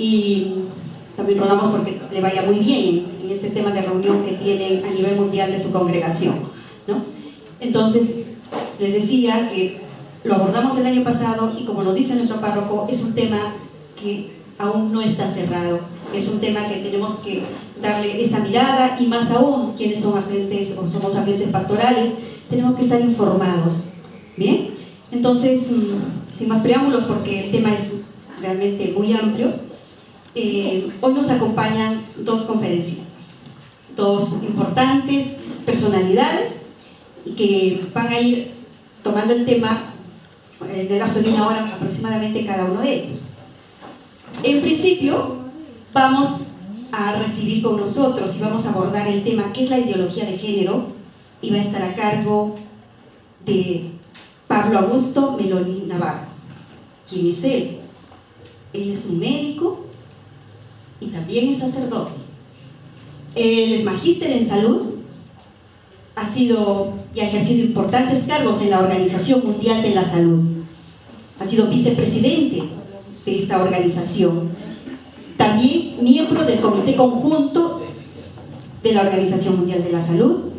y también rogamos porque le vaya muy bien en este tema de reunión que tienen a nivel mundial de su congregación, ¿no? Entonces, les decía que lo abordamos el año pasado y como nos dice nuestro párroco, es un tema que aún no está cerrado, es un tema que tenemos que darle esa mirada y más aún, quienes son agentes o somos agentes pastorales, tenemos que estar informados, ¿bien? Entonces, sin más preámbulos, porque el tema es realmente muy amplio, hoy nos acompañan dos conferencistas, dos importantes personalidades que van a ir tomando el tema en el lapso de una hora aproximadamente cada uno de ellos. En principio, vamos a recibir con nosotros y vamos a abordar el tema ¿qué es la ideología de género? Y va a estar a cargo de Pablo Augusto Meloni Navarro. ¿Quién es él? Él es un médico y también es sacerdote. Él es magíster en salud, ha sido y ha ejercido importantes cargos en la Organización Mundial de la Salud. Ha sido vicepresidente de esta organización. También miembro del Comité Conjunto de la Organización Mundial de la Salud,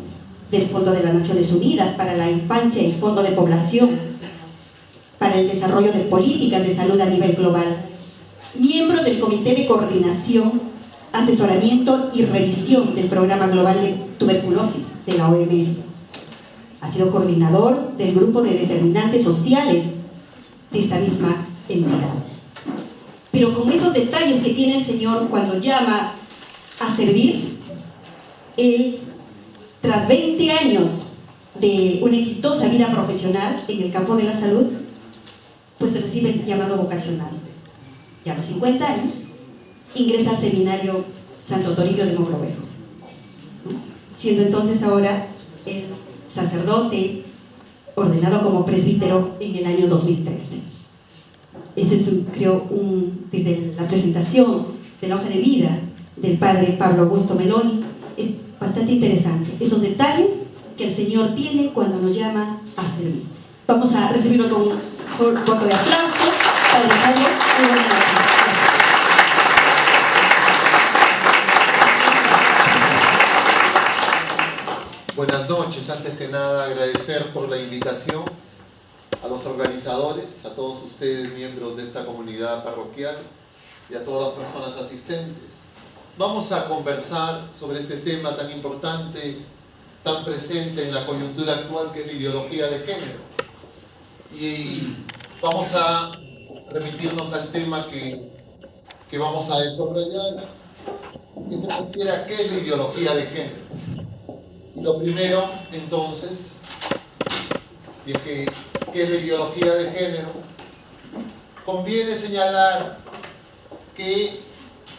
del Fondo de las Naciones Unidas para la Infancia y Fondo de Población para el Desarrollo de Políticas de Salud a nivel global. Miembro del Comité de Coordinación, Asesoramiento y Revisión del Programa Global de Tuberculosis de la OMS. Ha sido coordinador del Grupo de Determinantes Sociales de esta misma entidad. Pero con esos detalles que tiene el Señor cuando llama a servir, él, tras 20 años de una exitosa vida profesional en el campo de la salud, pues recibe el llamado vocacional. Y a los 50 años ingresa al seminario Santo Toribio de Mogrovejo, siendo entonces ahora el sacerdote ordenado como presbítero en el año 2013. Ese es, creo, desde la presentación de la hoja de vida del padre Pablo Augusto Meloni, es bastante interesante, esos detalles que el Señor tiene cuando nos llama a servir. Vamos a recibirlo con un voto de aplauso. Padre Pablo, muy buenas noches. Buenas noches, antes que nada agradecer por la invitación a los organizadores, a todos ustedes miembros de esta comunidad parroquial y a todas las personas asistentes. Vamos a conversar sobre este tema tan importante, tan presente en la coyuntura actual, que es la ideología de género. Y vamos a remitirnos al tema que vamos a desarrollar, que se refiere a qué es la ideología de género. Y lo primero, entonces, si es que ¿qué es la ideología de género? Conviene señalar que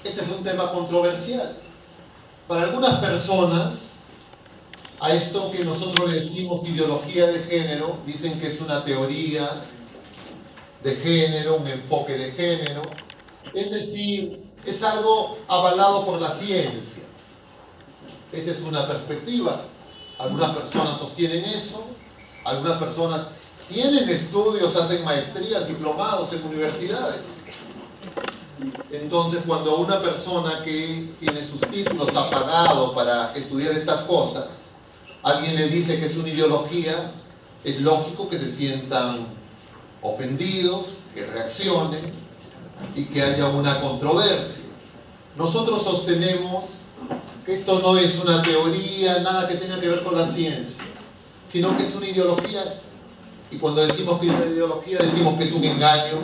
este es un tema controversial. Para algunas personas, a esto que nosotros le decimos ideología de género, dicen que es una teoría de género, un enfoque de género, es decir, es algo avalado por la ciencia. Esa es una perspectiva. Algunas personas sostienen eso, algunas personas tienen estudios, hacen maestrías, diplomados en universidades. Entonces, cuando una persona que tiene sus títulos ha pagado para estudiar estas cosas, alguien le dice que es una ideología, es lógico que se sientan ofendidos, que reaccionen y que haya una controversia. Nosotros sostenemos que esto no es una teoría, nada que tenga que ver con la ciencia, sino que es una ideología. Y cuando decimos que es una ideología, decimos que es un engaño,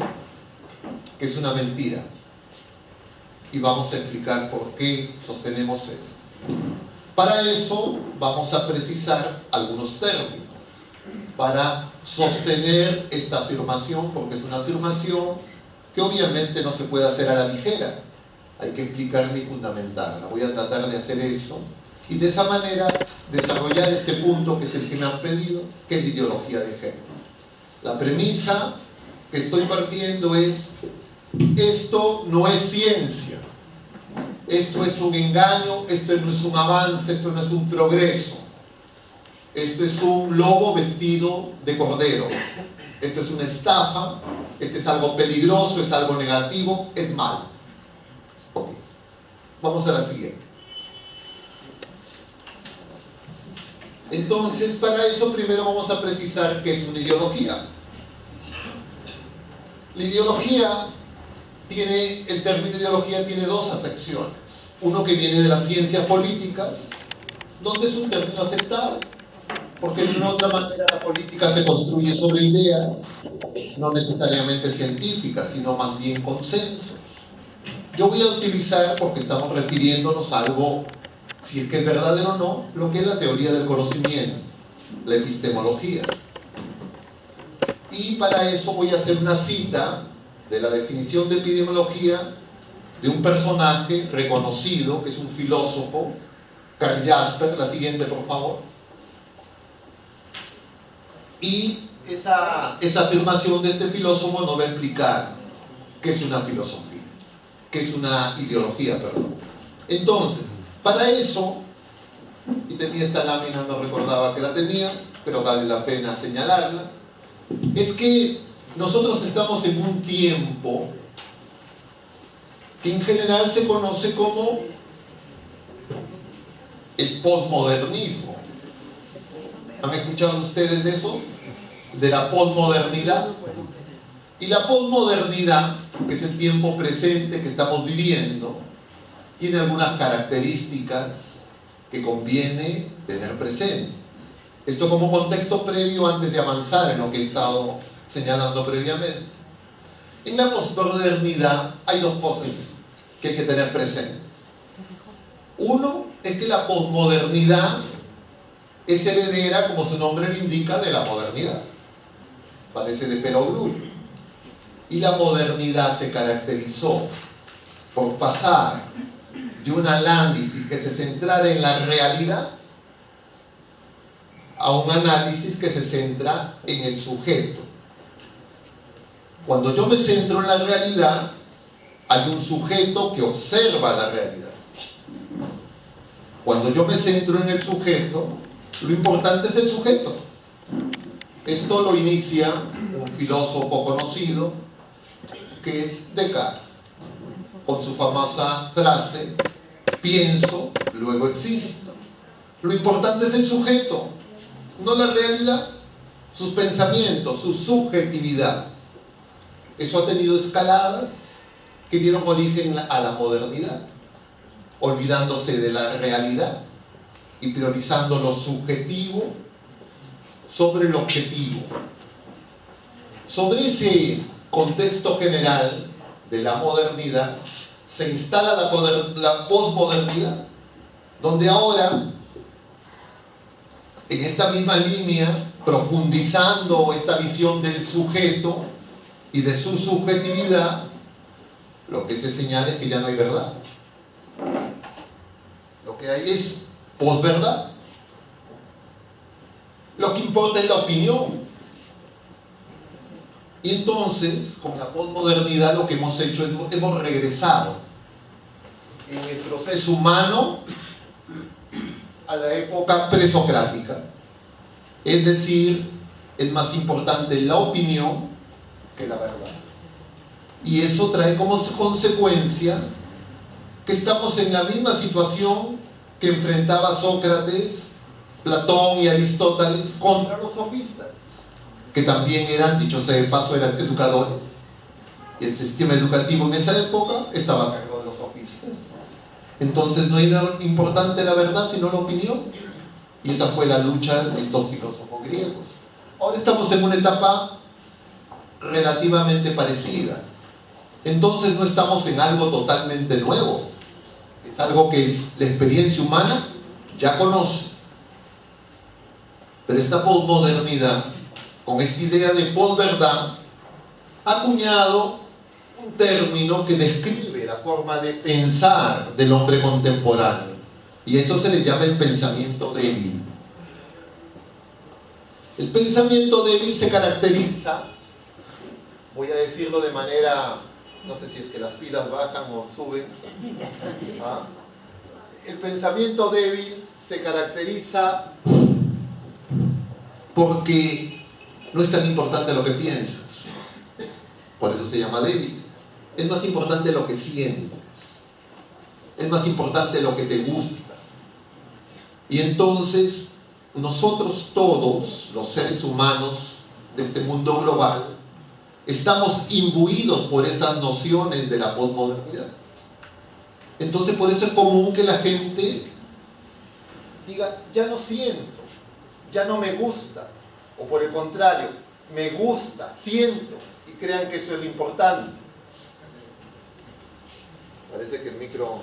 que es una mentira. Y vamos a explicar por qué sostenemos esto. Para eso vamos a precisar algunos términos para sostener esta afirmación, porque es una afirmación que obviamente no se puede hacer a la ligera. Hay que explicarla y fundamentarla. Voy a tratar de hacer eso y de esa manera desarrollar este punto que es el que me han pedido, que es la ideología de género. La premisa que estoy partiendo es: esto no es ciencia, esto es un engaño, esto no es un avance, esto no es un progreso, esto es un lobo vestido de cordero, esto es una estafa, esto es algo peligroso, es algo negativo, es malo. Ok. Vamos a la siguiente. Entonces, para eso primero vamos a precisar qué es una ideología. La ideología tiene, el término ideología tiene dos acepciones. Uno que viene de las ciencias políticas, donde es un término aceptado, porque de una u otra manera la política se construye sobre ideas, no necesariamente científicas, sino más bien consensos. Yo voy a utilizar, porque estamos refiriéndonos a algo, si es que es verdadero o no, lo que es la teoría del conocimiento, la epistemología. Y para eso voy a hacer una cita de la definición de epidemiología de un personaje reconocido, que es un filósofo, Karl Jasper. La siguiente, por favor. Y esa afirmación de este filósofo nos va a explicar qué es una filosofía, qué es una ideología, perdón. Entonces, para eso, y tenía esta lámina, no recordaba que la tenía, pero vale la pena señalarla, es que nosotros estamos en un tiempo que en general se conoce como el posmodernismo. ¿Han escuchado ustedes de eso? De la posmodernidad. Y la posmodernidad, que es el tiempo presente que estamos viviendo, tiene algunas características que conviene tener presentes. Esto como contexto previo antes de avanzar en lo que he estado señalando previamente. En la posmodernidad hay dos cosas que hay que tener presentes. Uno es que la posmodernidad es heredera, como su nombre le indica, de la modernidad. Parece de perogrullo. Y la modernidad se caracterizó por pasar de un análisis que se centrara en la realidad a un análisis que se centra en el sujeto. Cuando yo me centro en la realidad, hay un sujeto que observa la realidad. Cuando yo me centro en el sujeto, lo importante es el sujeto. Esto lo inicia un filósofo conocido, que es Descartes, con su famosa frase: pienso, luego existo. Lo importante es el sujeto, no la realidad, sus pensamientos, su subjetividad. Eso ha tenido escaladas que dieron origen a la modernidad, olvidándose de la realidad y priorizando lo subjetivo sobre lo objetivo. Sobre ese contexto general de la modernidad se instala la posmodernidad, donde ahora, en esta misma línea, profundizando esta visión del sujeto y de su subjetividad, lo que se señala es que ya no hay verdad. Lo que hay es posverdad. Lo que importa es la opinión. Y entonces, con la posmodernidad, lo que hemos hecho es hemos regresado en el proceso humano a la época presocrática. Es decir, es más importante la opinión que la verdad. Y eso trae como consecuencia que estamos en la misma situación que enfrentaba Sócrates, Platón y Aristóteles contra los sofistas, que también eran, dicho sea de paso, eran educadores. Y el sistema educativo en esa época estaba a cargo de los sofistas. Entonces no era importante la verdad, sino la opinión. Y esa fue la lucha de estos filósofos griegos. Ahora estamos en una etapa relativamente parecida. Entonces no estamos en algo totalmente nuevo. Es algo que la experiencia humana ya conoce. Pero esta posmodernidad, con esta idea de posverdad, ha acuñado un término que describe la forma de pensar del hombre contemporáneo. Y eso se le llama el pensamiento débil. El pensamiento débil se caracteriza, voy a decirlo de manera, no sé si es que las pilas bajan o suben. El pensamiento débil se caracteriza porque no es tan importante lo que piensas. Por eso se llama débil. Es más importante lo que sientes. es más importante lo que te gusta. Y entonces, nosotros todos, los seres humanos de este mundo global, estamos imbuidos por esas nociones de la posmodernidad. Entonces, por eso es común que la gente diga, ya no siento, ya no me gusta, o por el contrario, me gusta, siento, y crean que eso es lo importante. Parece que el micro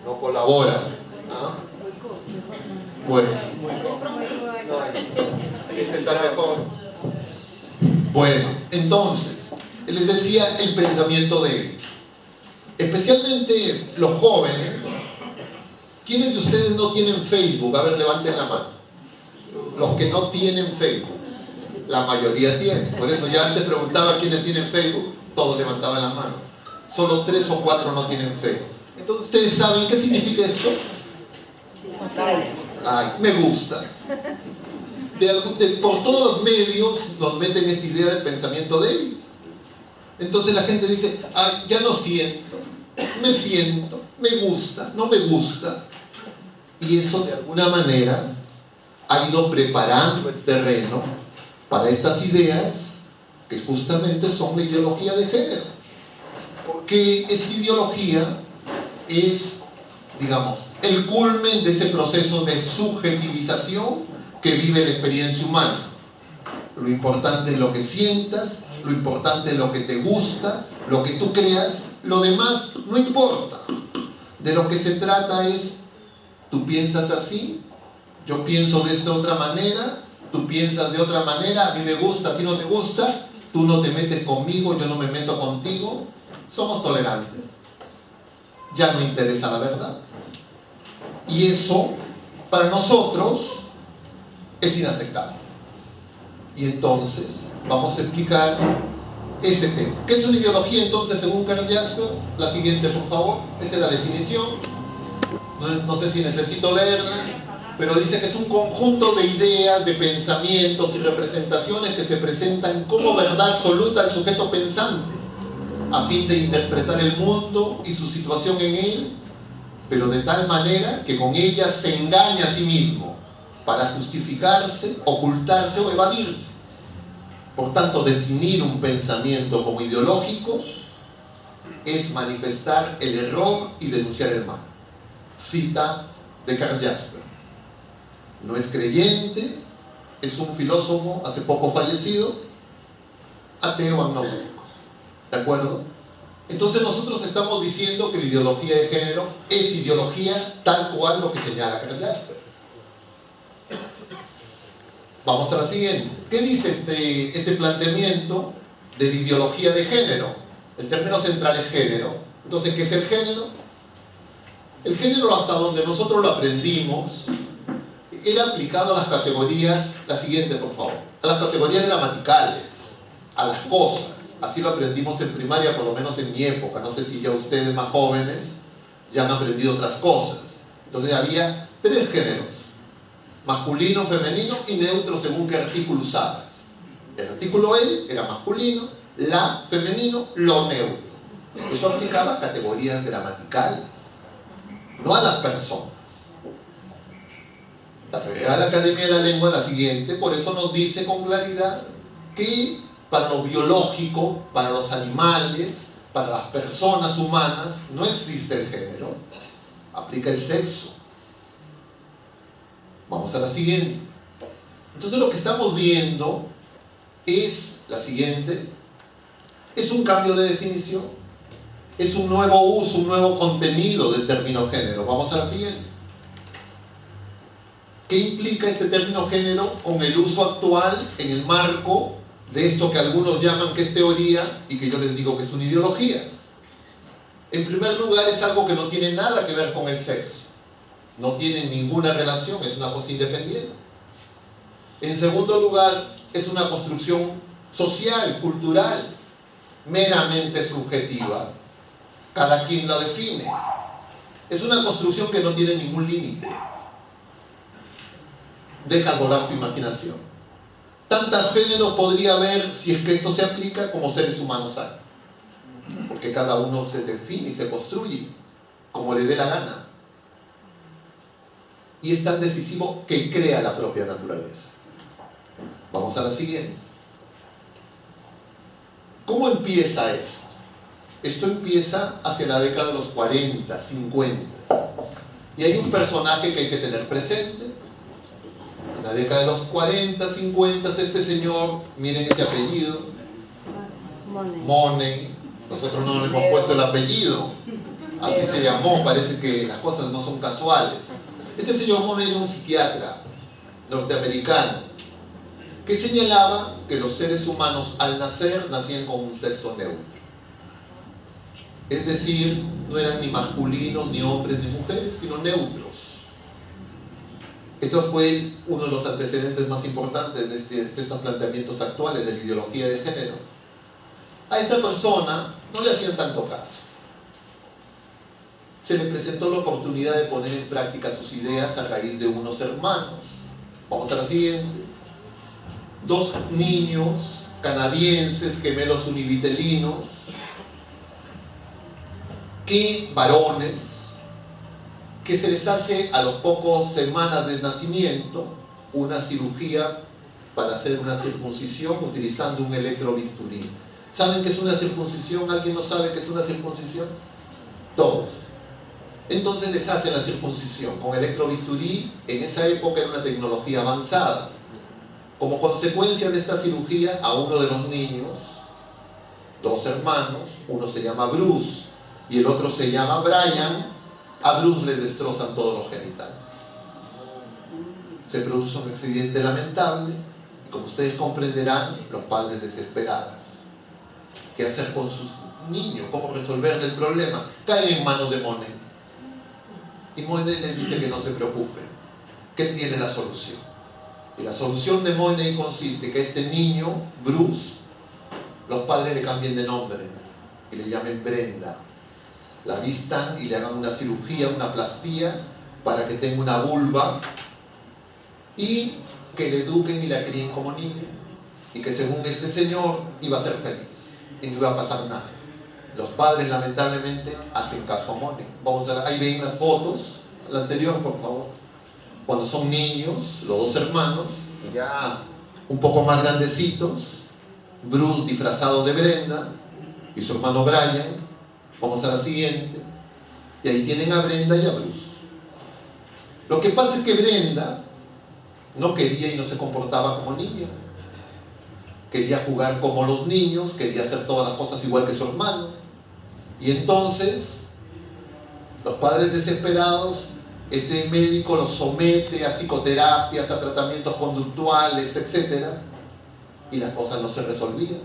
no colabora. ¿Ah? Bueno, este está mejor. Bueno, entonces, les decía el pensamiento de él. Especialmente los jóvenes. ¿Quiénes de ustedes no tienen Facebook? A ver, levanten la mano. Los que no tienen Facebook. La mayoría tienen. Por eso ya antes preguntaba quiénes tienen Facebook, todos levantaban la mano. Solo 3 o 4 no tienen Facebook. Entonces, ¿ustedes saben qué significa esto? Ay, me gusta. Por todos los medios nos meten esta idea del pensamiento débil. Entonces la gente dice, ay, ya no siento, me gusta, no me gusta. Y eso de alguna manera ha ido preparando el terreno para estas ideas que justamente son la ideología de género. Porque esta ideología es, digamos, el culmen de ese proceso de subjetivización que vive la experiencia humana. Lo importante es lo que sientas, lo importante es lo que te gusta, lo que tú creas, lo demás no importa. De lo que se trata es, tú piensas así, yo pienso de esta otra manera, tú piensas de otra manera, a mí me gusta, a ti no te gusta, tú no te metes conmigo, yo no me meto contigo, somos tolerantes. Ya no interesa la verdad. Y eso, para nosotros, es inaceptable. Y entonces, vamos a explicar ese tema. ¿Qué es una ideología entonces según Karl Jaspers? La siguiente, por favor. Esa es la definición. No sé si necesito leerla, pero dice que es un conjunto de ideas, de pensamientos y representaciones que se presentan como verdad absoluta al sujeto pensante, a fin de interpretar el mundo y su situación en él, pero de tal manera que con ellas se engaña a sí mismo para justificarse, ocultarse o evadirse. Por tanto, definir un pensamiento como ideológico es manifestar el error y denunciar el mal. Cita de Karl Jaspers. No es creyente, es un filósofo hace poco fallecido, ateo agnóstico. ¿De acuerdo? Entonces nosotros estamos diciendo que la ideología de género es ideología tal cual lo que señala Karl Jaspers. Vamos a la siguiente. ¿Qué dice este planteamiento de la ideología de género? El término central es género. Entonces, ¿qué es el género? El género, hasta donde nosotros lo aprendimos, era aplicado a las categorías, la siguiente por favor, a las categorías gramaticales, a las cosas. Así lo aprendimos en primaria, por lo menos en mi época. No sé si ya ustedes más jóvenes ya han aprendido otras cosas. Entonces había 3 géneros: masculino, femenino y neutro según qué artículo usabas. El artículo él era masculino, la femenino, lo neutro. Eso aplicaba a categorías gramaticales, no a las personas. La Real Academia de la Lengua, la siguiente, por eso nos dice con claridad que para lo biológico, para los animales, para las personas humanas, no existe el género. Aplica el sexo. Vamos a la siguiente. Entonces lo que estamos viendo es la siguiente. Es un cambio de definición. Es un nuevo uso, un nuevo contenido del término género. Vamos a la siguiente. ¿Qué implica este término género con el uso actual en el marco de esto que algunos llaman que es teoría y que yo les digo que es una ideología? En primer lugar, es algo que no tiene nada que ver con el sexo. No tiene ninguna relación, es una cosa independiente. En segundo lugar, es una construcción social, cultural, meramente subjetiva. Cada quien la define. Es una construcción que no tiene ningún límite. Deja volar tu imaginación. Tantos géneros podría haber si es que esto se aplica como seres humanos hay. Porque cada uno se define y se construye como como le dé la gana. Y es tan decisivo que crea la propia naturaleza. Vamos a la siguiente. ¿Cómo empieza eso? Esto empieza hacia la década de los 40, 50. Y hay un personaje que hay que tener presente. En la década de los 40, 50, este señor, miren ese apellido, Money. Nosotros no le hemos puesto el apellido, así se llamó, parece que las cosas no son casuales. Este señor Money era un psiquiatra norteamericano que señalaba que los seres humanos al nacer nacían con un sexo neutro. Es decir, no eran ni masculinos, ni hombres, ni mujeres, sino neutros. Esto fue uno de los antecedentes más importantes de estos planteamientos actuales de la ideología de género. A esta persona no le hacían tanto caso. Se le presentó la oportunidad de poner en práctica sus ideas a raíz de unos hermanos. Vamos a la siguiente. Dos niños canadienses, gemelos univitelinos, varones, que se les hace a las pocas semanas del nacimiento una cirugía para hacer una circuncisión utilizando un electrobisturí. ¿Saben qué es una circuncisión? ¿Alguien no sabe qué es una circuncisión? Todos. Entonces les hacen la circuncisión con electrobisturí. En esa época era una tecnología avanzada. Como consecuencia de esta cirugía, a uno de los niños, dos hermanos, uno se llama Bruce y el otro se llama Brian, a Bruce le destrozan todos los genitales. Se produce un accidente lamentable y, como ustedes comprenderán, los padres desesperados. ¿Qué hacer con sus niños? ¿Cómo resolverle el problema? Caen en manos de Money. Y Money les dice que no se preocupen, que él tiene la solución. Y la solución de Money consiste en que este niño, Bruce, los padres le cambien de nombre y le llamen Brenda. La vistan y le hagan una cirugía, una plastía, para que tenga una vulva y que le eduquen y la críen como niña. Y que según este señor iba a ser feliz y no iba a pasar nada. Los padres lamentablemente hacen caso a Money. Vamos a ver, ahí ven las fotos, la anterior por favor. Cuando son niños, los dos hermanos, ya un poco más grandecitos, Bruce disfrazado de Brenda y su hermano Brian. Vamos a la siguiente. Y ahí tienen a Brenda y a Bruce. Lo que pasa es que Brenda no quería y no se comportaba como niña. Quería jugar como los niños, quería hacer todas las cosas igual que su hermano. Y entonces, los padres desesperados, este médico los somete a psicoterapias, a tratamientos conductuales, etc. Y las cosas no se resolvían.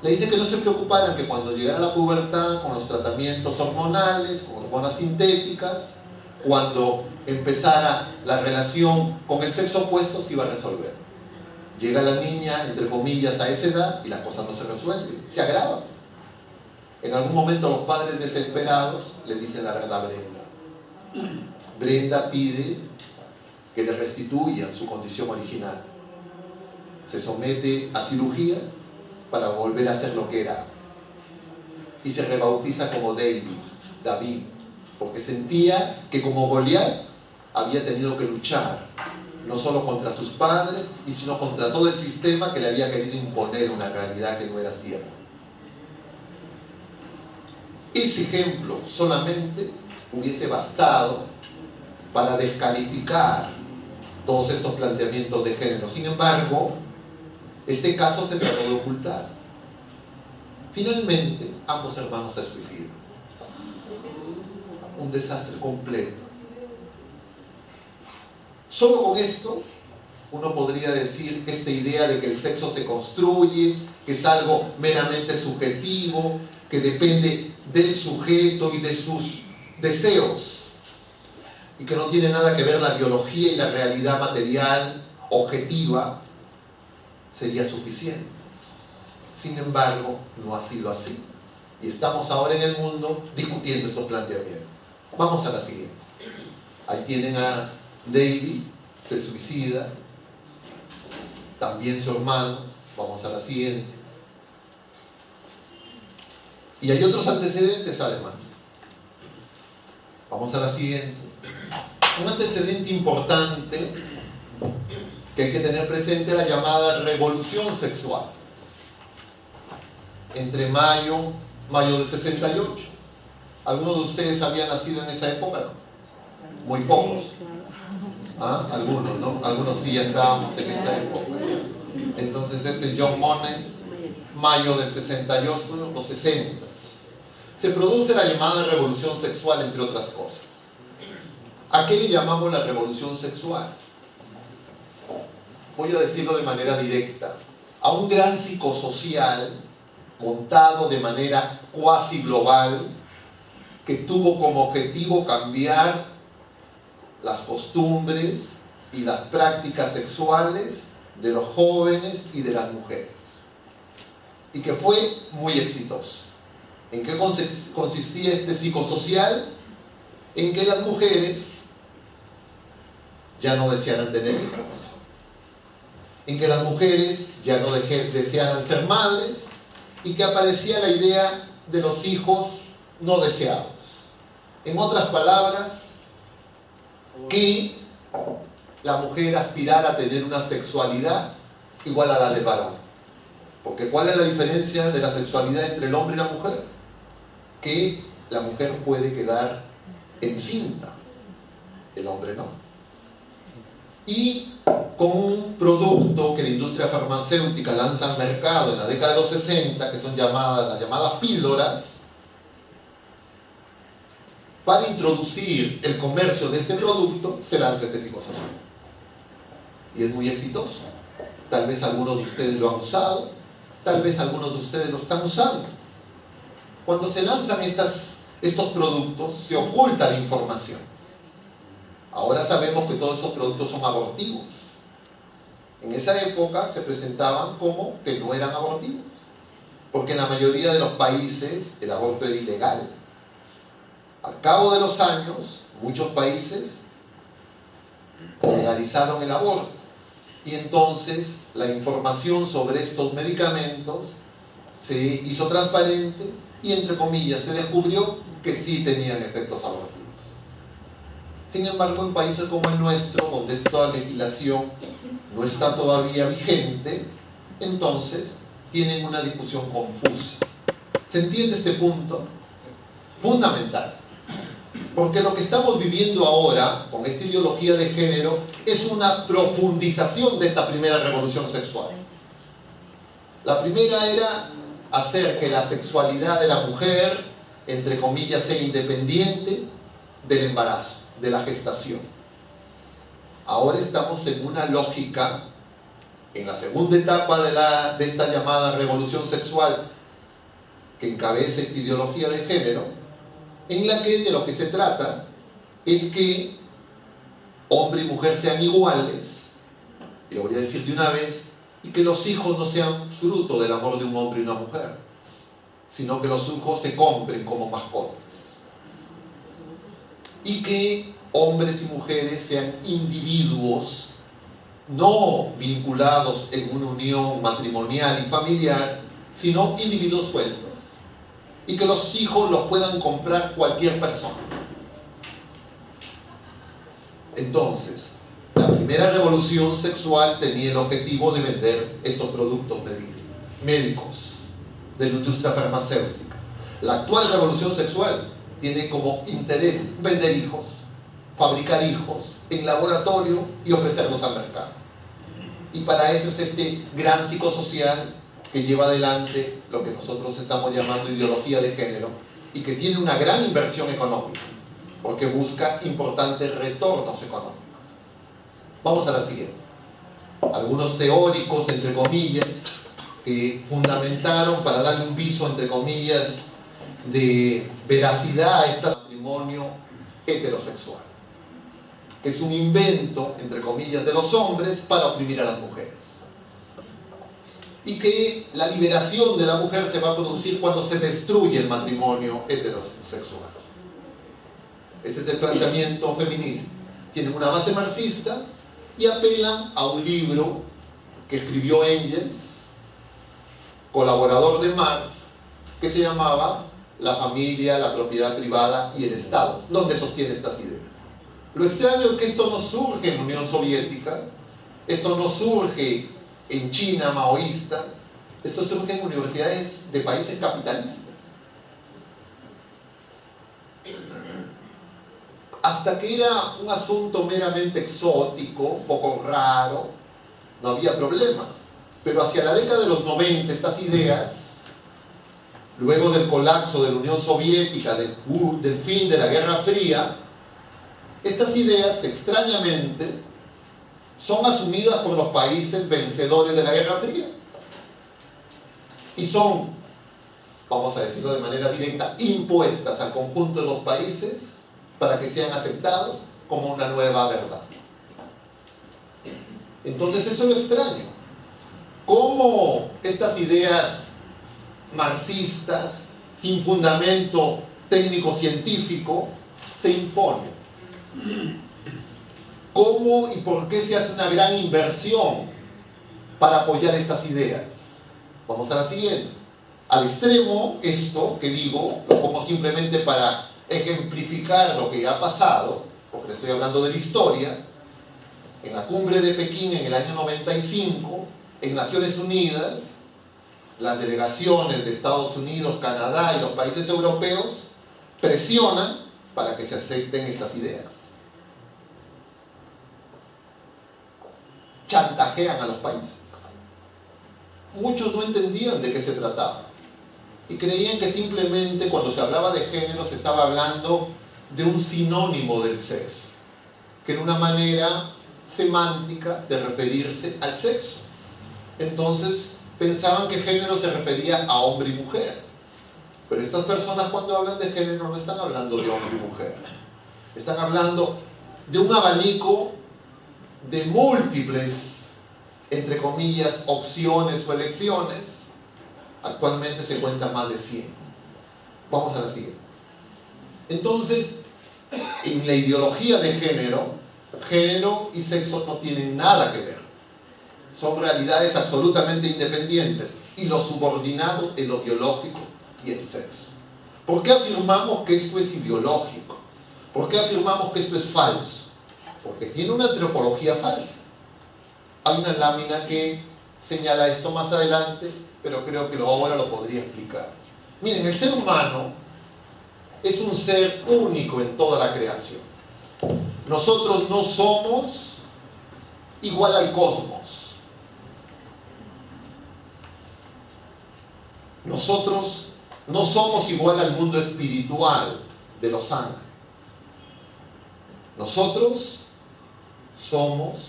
Le dice que no se preocuparan, que cuando llegara la pubertad, con los tratamientos hormonales, con hormonas sintéticas, cuando empezara la relación con el sexo opuesto, se iba a resolver. Llega la niña, entre comillas, a esa edad y las cosas no se resuelven, se agravan. En algún momento los padres desesperados le dicen la verdad a Brenda. Brenda pide que le restituyan su condición original. Se somete a cirugía para volver a ser lo que era. Y se rebautiza como David, porque sentía que como Goliat había tenido que luchar, no solo contra sus padres, sino contra todo el sistema que le había querido imponer una realidad que no era cierta. Ese ejemplo solamente hubiese bastado para descalificar todos estos planteamientos de género. Sin embargo, este caso se trató de ocultar. Finalmente, ambos hermanos se suicidan. Un desastre completo. Solo con esto, uno podría decir que esta idea de que el sexo se construye, que es algo meramente subjetivo, que depende del sujeto y de sus deseos, y que no tiene nada que ver la biología y la realidad material, objetiva, sería suficiente. Sin embargo, no ha sido así. Y estamos ahora en el mundo discutiendo estos planteamientos. Vamos a la siguiente. Ahí tienen a David, se suicida. También su hermano. Vamos a la siguiente. Y hay otros antecedentes además. Vamos a la siguiente. Un antecedente importante que hay que tener presente es la llamada revolución sexual. Entre mayo del 68. ¿Algunos de ustedes habían nacido en esa época? No. Muy pocos. ¿Ah? Algunos, ¿no? Algunos sí ya estábamos en esa época. Entonces este John Money, mayo del 68, los 60. Se produce la llamada revolución sexual, entre otras cosas. ¿A qué le llamamos la revolución sexual? Voy a decirlo de manera directa. A un gran psicosocial montado de manera cuasi global que tuvo como objetivo cambiar las costumbres y las prácticas sexuales de los jóvenes y de las mujeres. Y que fue muy exitoso. ¿En qué consistía este psicosocial? En que las mujeres ya no desearan tener hijos, en que las mujeres ya no desearan ser madres y que aparecía la idea de los hijos no deseados. En otras palabras, que la mujer aspirara a tener una sexualidad igual a la del varón. Porque ¿cuál es la diferencia de la sexualidad entre el hombre y la mujer? Que la mujer puede quedar encinta, el hombre no. Y con un producto que la industria farmacéutica lanza al mercado en la década de los 60, que son las llamadas píldoras, para introducir el comercio de este producto, se lanza este psicosocial. Y es muy exitoso. Tal vez algunos de ustedes lo han usado, tal vez algunos de ustedes lo están usando. Cuando se lanzan estos productos, se oculta la información. Ahora sabemos que todos esos productos son abortivos. En esa época se presentaban como que no eran abortivos, porque en la mayoría de los países el aborto era ilegal. Al cabo de los años, muchos países legalizaron el aborto y entonces la información sobre estos medicamentos se hizo transparente y, entre comillas, se descubrió que sí tenían efectos abortivos. Sin embargo, en países como el nuestro, donde esta legislación no está todavía vigente, entonces tienen una discusión confusa. ¿Se entiende este punto? Fundamental. Porque lo que estamos viviendo ahora, con esta ideología de género, es una profundización de esta primera revolución sexual. La primera era hacer que la sexualidad de la mujer, entre comillas, sea independiente del embarazo, de la gestación. Ahora estamos en una lógica, en la segunda etapa de esta llamada revolución sexual que encabeza esta ideología de género, en la que de lo que se trata es que hombre y mujer sean iguales, y lo voy a decir de una vez, y que los hijos no sean fruto del amor de un hombre y una mujer, sino que los hijos se compren como mascotas. Y que hombres y mujeres sean individuos no vinculados en una unión matrimonial y familiar, sino individuos sueltos. Y que los hijos los puedan comprar cualquier persona. Entonces, la primera revolución sexual tenía el objetivo de vender estos productos médicos de la industria farmacéutica. La actual revolución sexual tiene como interés vender hijos, fabricar hijos en laboratorio y ofrecerlos al mercado. Y para eso es este gran psicosocial que lleva adelante lo que nosotros estamos llamando ideología de género y que tiene una gran inversión económica, porque busca importantes retornos económicos. Vamos a la siguiente. Algunos teóricos, entre comillas, que fundamentaron para darle un viso, entre comillas, de veracidad a este matrimonio heterosexual, que es un invento, entre comillas, de los hombres para oprimir a las mujeres. Y que la liberación de la mujer se va a producir cuando se destruye el matrimonio heterosexual. Ese es el planteamiento feminista. Tienen una base marxista y apelan a un libro que escribió Engels, colaborador de Marx, que se llamaba la familia, la propiedad privada y el Estado, donde sostiene estas ideas. Lo extraño es que esto no surge en la Unión Soviética, esto no surge en China maoísta, esto surge en universidades de países capitalistas. Hasta que era un asunto meramente exótico, un poco raro, no había problemas. Pero hacia la década de los 90, estas ideas, luego del colapso de la Unión Soviética, del fin de la Guerra Fría, estas ideas, extrañamente, son asumidas por los países vencedores de la Guerra Fría. Y son, vamos a decirlo de manera directa, impuestas al conjunto de los países para que sean aceptados como una nueva verdad. Entonces eso es lo extraño. Cómo estas ideas marxistas, sin fundamento técnico-científico, se imponen. ¿Cómo y por qué se hace una gran inversión para apoyar estas ideas? Vamos a la siguiente. Al extremo, esto que digo, lo pongo simplemente para ejemplificar lo que ya ha pasado, porque estoy hablando de la historia. En la cumbre de Pekín en el año 95, en Naciones Unidas, las delegaciones de Estados Unidos, Canadá y los países europeos presionan para que se acepten estas ideas. Chantajean a los países. Muchos no entendían de qué se trataba y creían que simplemente cuando se hablaba de género se estaba hablando de un sinónimo del sexo, que era una manera semántica de referirse al sexo. Entonces pensaban que género se refería a hombre y mujer. Pero estas personas cuando hablan de género no están hablando de hombre y mujer. Están hablando de un abanico de múltiples, entre comillas, opciones o elecciones. Actualmente se cuentan más de 100. Vamos a la siguiente. Entonces, en la ideología de género, género y sexo no tienen nada que ver. Son realidades absolutamente independientes y lo subordinado es lo biológico y el sexo. ¿Por qué afirmamos que esto es ideológico? ¿Por qué afirmamos que esto es falso? Porque tiene una antropología falsa. Hay una lámina que señala esto más adelante, pero creo que ahora lo podría explicar. Miren, el ser humano es un ser único en toda la creación. Nosotros no somos igual al cosmos. Nosotros no somos igual al mundo espiritual de los ángeles. Nosotros somos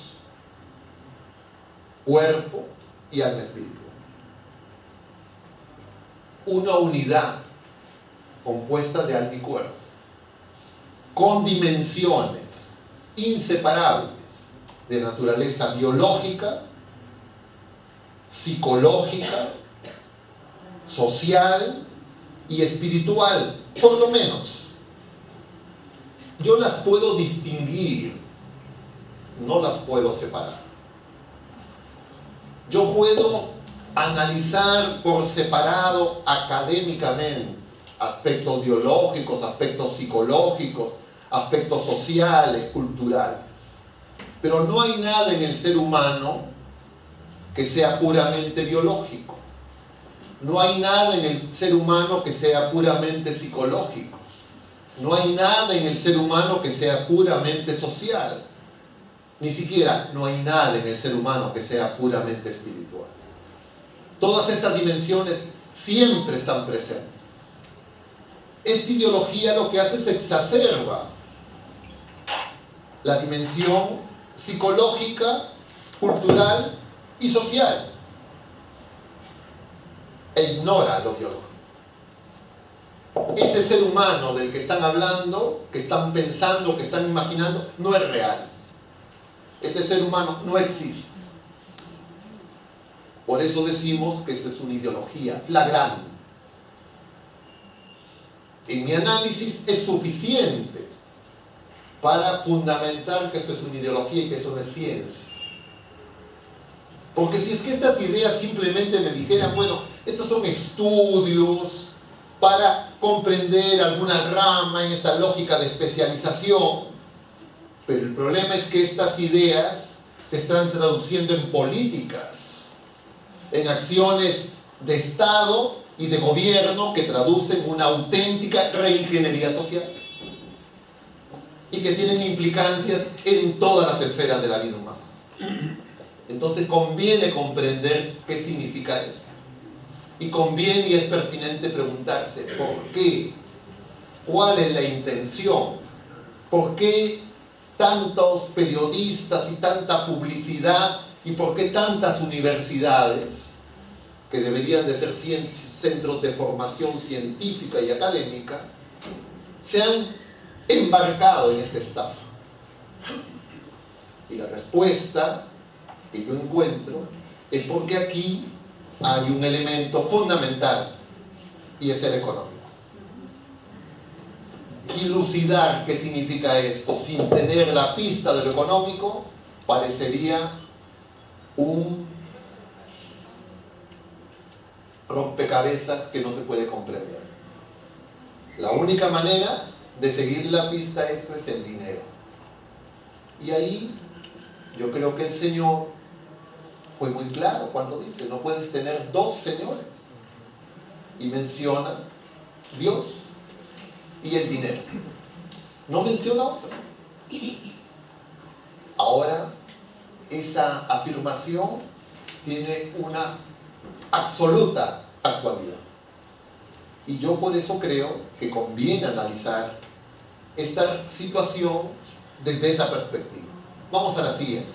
cuerpo y alma espiritual. Una unidad compuesta de alma y cuerpo, con dimensiones inseparables de naturaleza biológica, psicológica, social y espiritual, por lo menos. Yo las puedo distinguir, no las puedo separar. Yo puedo analizar por separado académicamente aspectos biológicos, aspectos psicológicos, aspectos sociales, culturales. Pero no hay nada en el ser humano que sea puramente biológico. No hay nada en el ser humano que sea puramente psicológico. No hay nada en el ser humano que sea puramente social. Ni siquiera no hay nada en el ser humano que sea puramente espiritual. Todas estas dimensiones siempre están presentes. Esta ideología lo que hace es exacerba la dimensión psicológica, cultural y social e ignora lo biológico. Ese ser humano del que están hablando, que están pensando, que están imaginando, no es real. Ese ser humano no existe. Por eso decimos que esto es una ideología flagrante. En mi análisis es suficiente para fundamentar que esto es una ideología y que esto no es ciencia. Porque si es que estas ideas simplemente me dijeran, bueno, estos son estudios para comprender alguna rama en esta lógica de especialización, pero el problema es que estas ideas se están traduciendo en políticas, en acciones de Estado y de gobierno que traducen una auténtica reingeniería social y que tienen implicancias en todas las esferas de la vida humana. Entonces conviene comprender qué significa eso. Y conviene y es pertinente preguntarse ¿por qué? ¿Cuál es la intención? ¿Por qué tantos periodistas y tanta publicidad? ¿Y por qué tantas universidades que deberían de ser centros de formación científica y académica se han embarcado en esta estafa? Y la respuesta que yo encuentro es porque aquí hay un elemento fundamental y es el económico. Dilucidar qué significa esto sin tener la pista de lo económico parecería un rompecabezas que no se puede comprender. La única manera de seguir la pista a esto es el dinero. Y ahí yo creo que el Señor fue muy claro cuando dice, no puedes tener dos señores. Y menciona Dios y el dinero. No menciona otro. Ahora, esa afirmación tiene una absoluta actualidad. Y yo por eso creo que conviene analizar esta situación desde esa perspectiva. Vamos a la siguiente.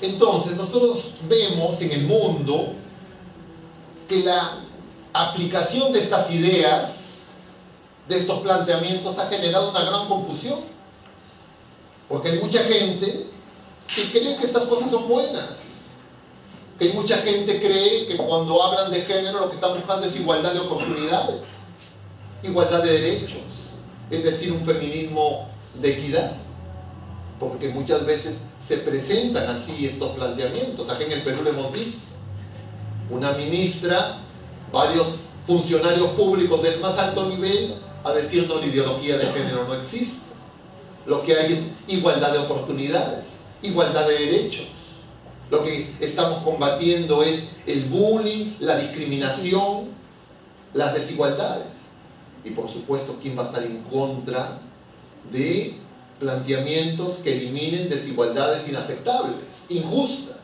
Entonces, nosotros vemos en el mundo que la aplicación de estas ideas, de estos planteamientos, ha generado una gran confusión. Porque hay mucha gente que cree que estas cosas son buenas. Que mucha gente cree que cuando hablan de género lo que están buscando es igualdad de oportunidades, igualdad de derechos, es decir, un feminismo de equidad. Porque muchas veces se presentan así estos planteamientos. Aquí en el Perú lo hemos visto. Una ministra, varios funcionarios públicos del más alto nivel a decirnos la ideología de género no existe. Lo que hay es igualdad de oportunidades, igualdad de derechos. Lo que estamos combatiendo es el bullying, la discriminación, las desigualdades. Y por supuesto, ¿quién va a estar en contra de planteamientos que eliminen desigualdades inaceptables, injustas?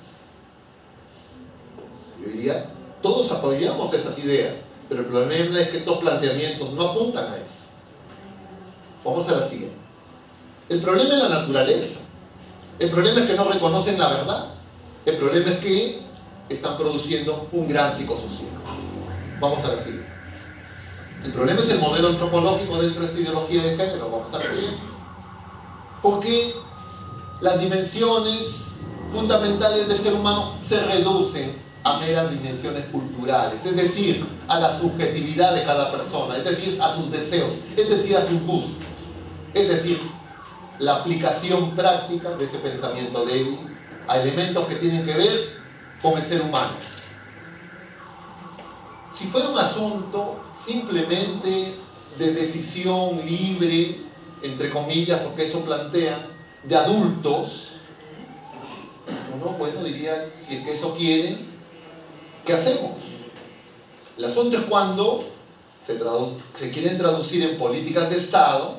Yo diría, todos apoyamos esas ideas, pero el problema es que estos planteamientos no apuntan a eso. Vamos a la siguiente. El problema es la naturaleza. El problema es que no reconocen la verdad. El problema es que están produciendo un gran psicosocial. Vamos a la siguiente. El problema es el modelo antropológico dentro de esta ideología de género. Vamos a la siguiente. Porque las dimensiones fundamentales del ser humano se reducen a meras dimensiones culturales, es decir, a la subjetividad de cada persona, es decir, a sus deseos, es decir, a sus gustos, es decir, la aplicación práctica de ese pensamiento débil a elementos que tienen que ver con el ser humano. Si fuera un asunto simplemente de decisión libre, entre comillas, porque eso plantea, de adultos, uno, bueno, diría, si es que eso quiere, ¿qué hacemos? El asunto es cuando se quieren traducir en políticas de Estado.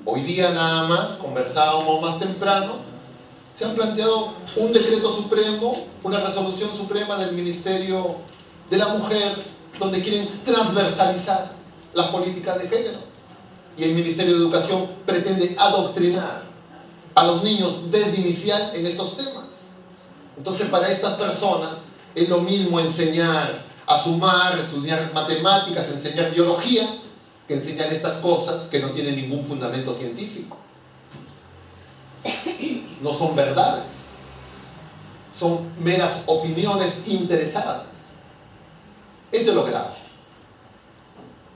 Hoy día nada más, conversábamos más temprano, se han planteado un decreto supremo, una resolución suprema del Ministerio de la Mujer, donde quieren transversalizar las políticas de género. Y el Ministerio de Educación pretende adoctrinar a los niños desde inicial en estos temas. Entonces, para estas personas es lo mismo enseñar a sumar, estudiar matemáticas, enseñar biología, que enseñar estas cosas que no tienen ningún fundamento científico. No son verdades, son meras opiniones interesadas. Esto es lo grave.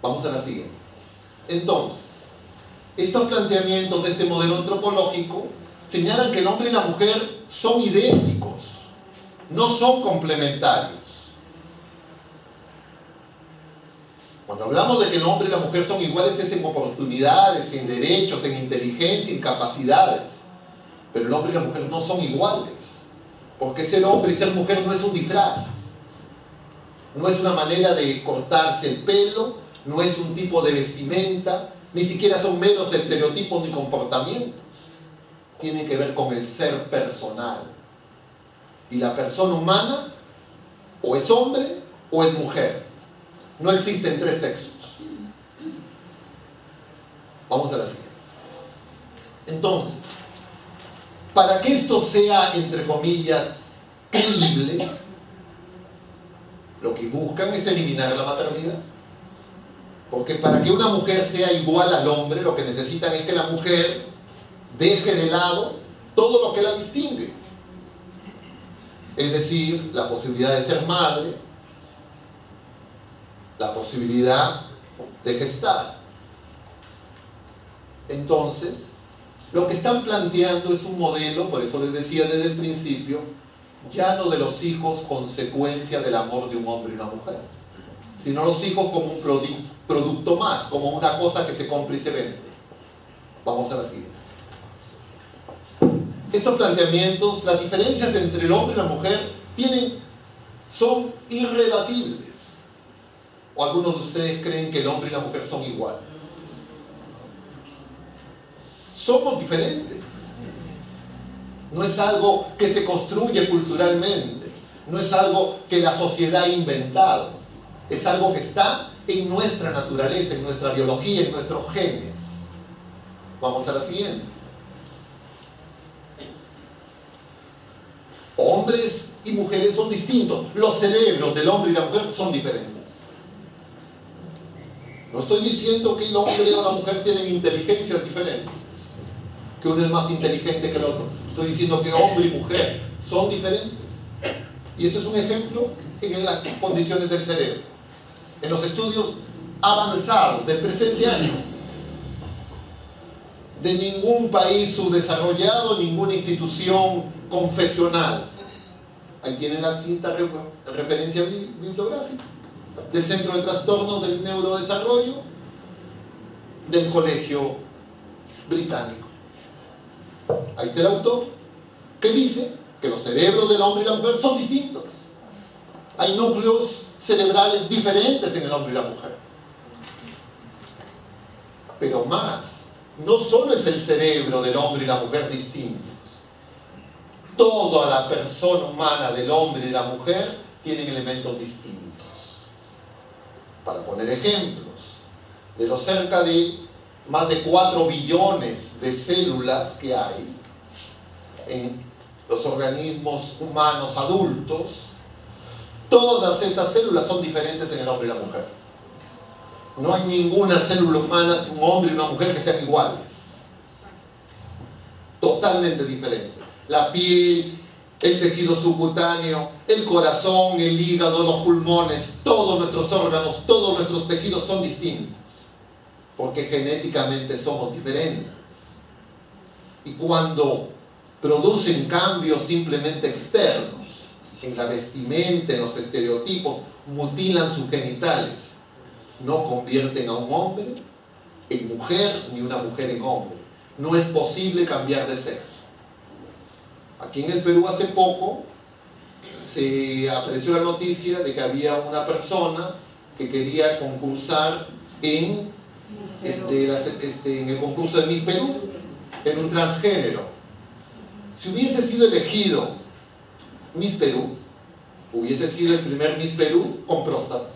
Vamos a la siguiente. Entonces, estos planteamientos de este modelo antropológico señalan que el hombre y la mujer son idénticos, no son complementarios. Cuando hablamos de que el hombre y la mujer son iguales es en oportunidades, en derechos, en inteligencia, en capacidades. Pero el hombre y la mujer no son iguales. Porque ser hombre y ser mujer no es un disfraz. No es una manera de cortarse el pelo, no es un tipo de vestimenta, ni siquiera son meros estereotipos ni comportamientos. Tienen que ver con el ser personal. Y la persona humana o es hombre o es mujer. No existen tres sexos. Vamos a la siguiente. Entonces, para que esto sea, entre comillas, creíble, lo que buscan es eliminar la maternidad. Porque para que una mujer sea igual al hombre, lo que necesitan es que la mujer deje de lado todo lo que la distingue. Es decir, la posibilidad de ser madre, la posibilidad de gestar. Entonces, lo que están planteando es un modelo, por eso les decía desde el principio, ya no de los hijos consecuencia del amor de un hombre y una mujer, sino los hijos como un producto más, como una cosa que se compra y se vende. Vamos a la siguiente. Estos planteamientos, las diferencias entre el hombre y la mujer son irrebatibles. ¿O algunos de ustedes creen que el hombre y la mujer son iguales? Somos diferentes. No es algo que se construye culturalmente. No es algo que la sociedad ha inventado. Es algo que está en nuestra naturaleza, en nuestra biología, en nuestros genes. Vamos a la siguiente. Hombres y mujeres son distintos. Los cerebros del hombre y la mujer son diferentes. No estoy diciendo que el hombre o la mujer tienen inteligencias diferentes, que uno es más inteligente que el otro. Estoy diciendo que hombre y mujer son diferentes. Y esto es un ejemplo en las condiciones del cerebro. En los estudios avanzados del presente año, de ningún país subdesarrollado, ninguna institución confesional. Ahí tienen la cinta de referencia bibliográfica del Centro de Trastornos del Neurodesarrollo del Colegio Británico. Ahí está el autor que dice que los cerebros del hombre y la mujer son distintos. Hay núcleos cerebrales diferentes en el hombre y la mujer. Pero más, no solo es el cerebro del hombre y la mujer distintos. Toda la persona humana del hombre y de la mujer tienen elementos distintos. Para poner ejemplos, de los cerca de más de 4 billones de células que hay en los organismos humanos adultos, todas esas células son diferentes en el hombre y la mujer. No hay ninguna célula humana, un hombre y una mujer, que sean iguales. Totalmente diferentes. La piel, el tejido subcutáneo, el corazón, el hígado, los pulmones, todos nuestros órganos, todos nuestros tejidos son distintos. Porque genéticamente somos diferentes. Y cuando producen cambios simplemente externos, en la vestimenta, en los estereotipos, mutilan sus genitales, no convierten a un hombre en mujer ni una mujer en hombre. No es posible cambiar de sexo. Aquí en el Perú hace poco se apareció la noticia de que había una persona que quería concursar en el concurso de Miss Perú, en un transgénero. Si hubiese sido elegido Miss Perú, hubiese sido el primer Miss Perú con próstata.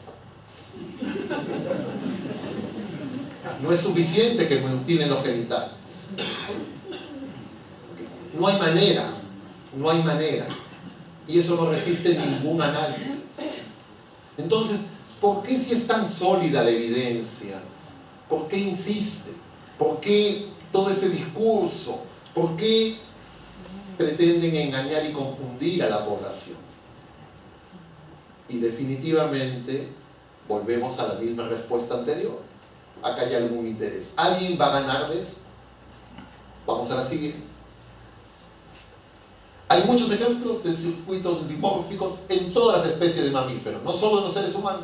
No es suficiente que mutilen los genitales. No hay manera. No hay manera. Y eso no resiste ningún análisis. Entonces, ¿por qué si es tan sólida la evidencia? ¿Por qué insiste? ¿Por qué todo ese discurso? ¿Por qué pretenden engañar y confundir a la población? Y definitivamente volvemos a la misma respuesta anterior. Acá hay algún interés. ¿Alguien va a ganar de eso? Vamos a la siguiente. Hay muchos ejemplos de circuitos dimórficos en todas las especies de mamíferos, no solo en los seres humanos.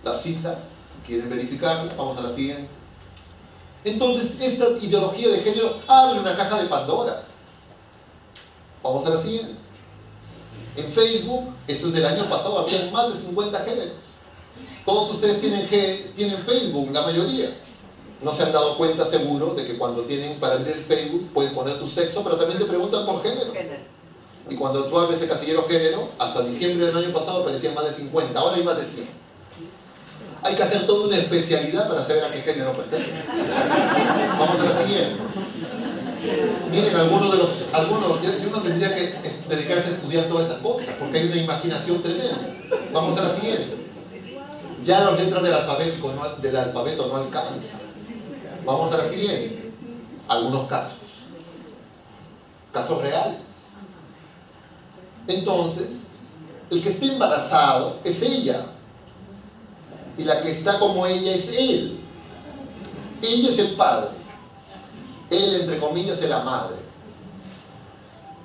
la cita, si quieren verificarla. Vamos a la siguiente. Entonces, esta ideología de género abre una caja de Pandora. Vamos a la siguiente. En Facebook, esto es del año pasado, había más de 50 géneros. Todos ustedes tienen Facebook, la mayoría. No se han dado cuenta seguro de que cuando tienen para abrir el Facebook puedes poner tu sexo, pero también te preguntan por género. Y cuando tú abres el casillero género, hasta diciembre del año pasado aparecían más de 50, ahora hay más de 100. Hay que hacer toda una especialidad para saber a qué género pertenece. Vamos a la siguiente. Miren, uno tendría que dedicarse a estudiar todas esas cosas, porque hay una imaginación tremenda. Vamos a la siguiente. Ya las letras del alfabeto no alcanzan. Vamos a la siguiente. Algunos casos. Casos reales. Entonces, el que esté embarazado es ella. Y la que está como ella es él. Ella es el padre. Él, entre comillas, es la madre.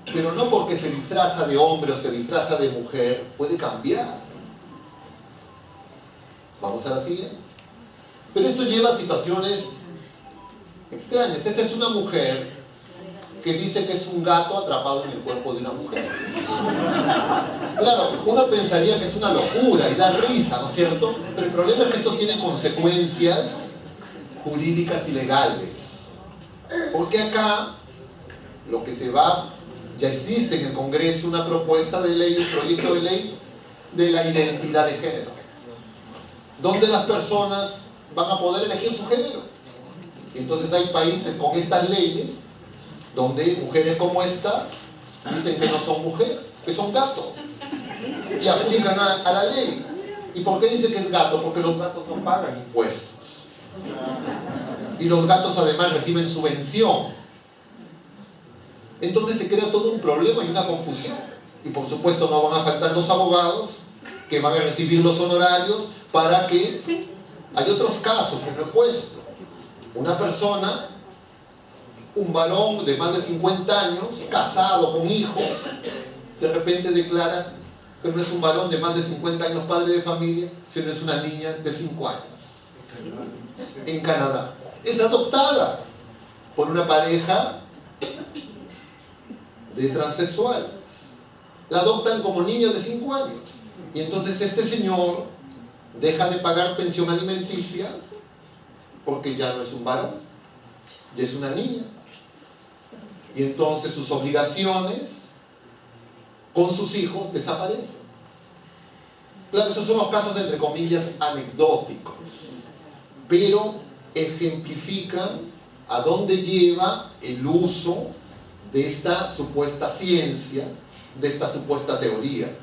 Pero no porque se disfraza de hombre o se disfraza de mujer, puede cambiar. Vamos a la siguiente. Pero esto lleva a situaciones extrañas. Esta es una mujer que dice que es un gato atrapado en el cuerpo de una mujer. Claro, uno pensaría que es una locura y da risa, ¿no es cierto? Pero el problema es que esto tiene consecuencias jurídicas y legales. Porque acá, lo que se va, ya existe en el Congreso una propuesta de ley, un proyecto de ley de la identidad de género, donde las personas van a poder elegir su género. Entonces hay países con estas leyes donde mujeres como esta dicen que no son mujer, que son gato, y aplican a la ley. ¿Y por qué dice que es gato? Porque los gatos no pagan impuestos. Y los gatos además reciben subvención. Entonces se crea todo un problema y una confusión. Y por supuesto no van a faltar los abogados que van a recibir los honorarios para que... Hay otros casos que no he puesto. Una persona, un varón de más de 50 años, casado con hijos, de repente declara que no es un varón de más de 50 años padre de familia, sino es una niña de 5 años. En Canadá. Es adoptada por una pareja de transexuales. La adoptan como niña de 5 años. Y entonces este señor deja de pagar pensión alimenticia porque ya no es un varón, ya es una niña. Y entonces sus obligaciones con sus hijos desaparecen. Claro, estos son los casos entre comillas anecdóticos, pero ejemplifican a dónde lleva el uso de esta supuesta ciencia, de esta supuesta teoría.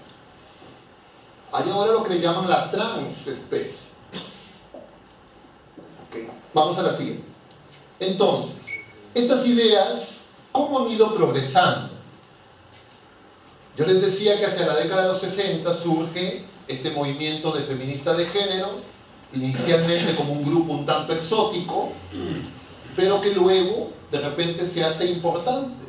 Hay ahora lo que le llaman la transespecie. Okay. Vamos a la siguiente. Entonces, estas ideas, ¿cómo han ido progresando? Yo les decía que hacia la década de los 60 surge este movimiento de feminista de género, inicialmente como un grupo un tanto exótico, pero que luego de repente se hace importante.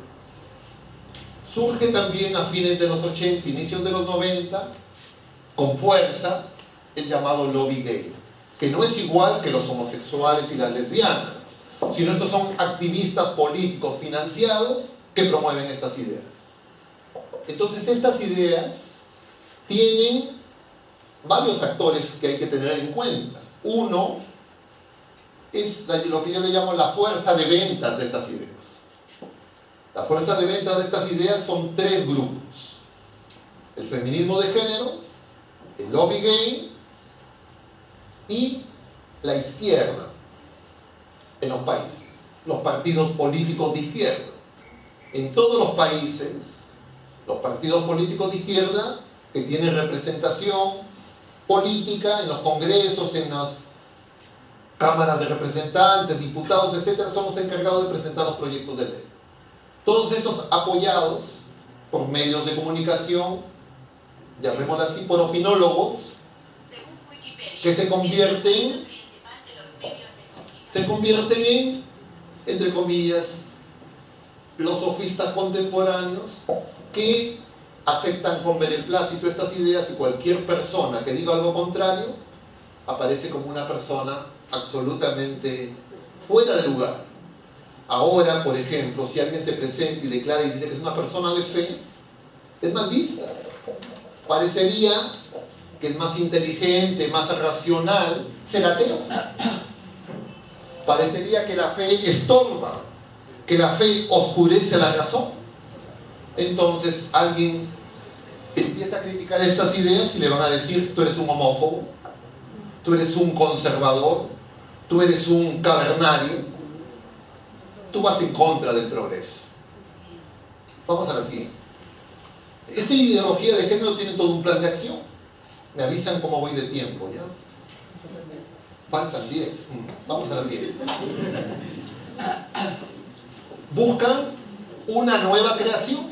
Surge también a fines de los 80, inicios de los 90, con fuerza, el llamado lobby gay, que no es igual que los homosexuales y las lesbianas, sino estos son activistas políticos financiados que promueven estas ideas. Entonces estas ideas tienen varios factores que hay que tener en cuenta. Uno es lo que yo le llamo la fuerza de ventas de estas ideas. La fuerza de ventas de estas ideas son 3 grupos: el feminismo de género, el lobby gay y la izquierda en los países, los partidos políticos de izquierda. En todos los países, los partidos políticos de izquierda que tienen representación política en los congresos, en las cámaras de representantes, diputados, etc., son los encargados de presentar los proyectos de ley. Todos estos apoyados por medios de comunicación, llamémoslo así, por opinólogos, que se convierten en, entre comillas, los sofistas contemporáneos que aceptan con beneplácito estas ideas, y cualquier persona que diga algo contrario aparece como una persona absolutamente fuera de lugar. Ahora, por ejemplo, si alguien se presenta y declara y dice que es una persona de fe, es mal vista. Parecería que es más inteligente, más racional, ser ateo. Parecería que la fe estorba, que la fe oscurece la razón. Entonces alguien empieza a criticar estas ideas y le van a decir: tú eres un homófobo, tú eres un conservador, tú eres un cavernario, tú vas en contra del progreso. Vamos a la siguiente. Esta ideología de género tiene todo un plan de acción. Me avisan cómo voy de tiempo, ¿ya? Faltan 10. Vamos a la siguiente. Buscan una nueva creación,